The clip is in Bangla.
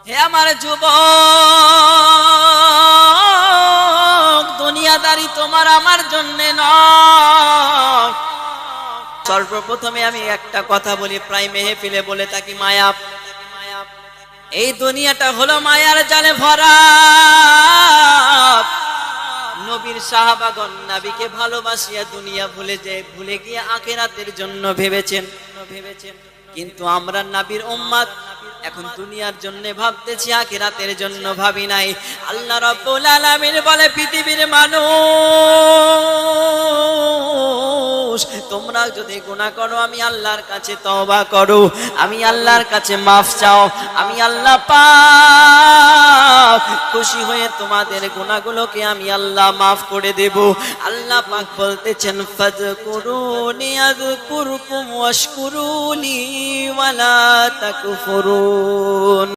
হে আমার যুবক, দুনিয়াদারি তোমার আমার জন্য নয়। সর্বপ্রথমে আমি একটা কথা বলি, প্রায় মেহফিলে বলে থাকি, মায়া। এই দুনিয়াটা হলো মায়ার জালে ভরা। নবীর সাহাবাগণ নবীকে ভালোবাসিয়া দুনিয়া ভুলে গিয়ে আখিরাতের জন্য ভেবেছেন। কিন্তু আমরা নবীর উম্মত, এখন দুনিয়ার জন্য ভাবতেছি, আখিরাতের জন্য ভাবি নাই। আল্লাহ রাব্বুল আলামিন বলে, পৃথিবীর মানুষ, তোমরা যদি গুনাহ করো, আমি আল্লাহর কাছে তওবা করো, আমি আল্লাহর কাছে মাফ চাও, আমি আল্লাহ পাক খুশি হয়ে তোমাদের গুনাহগুলোকে আমি আল্লাহ মাফ করে দেব। আল্লাহ পাক বলতেছেন, ফাযকুরুনি আযকুরকুম ওয়াশকুরুলি ওয়ালা তাকফুরুন।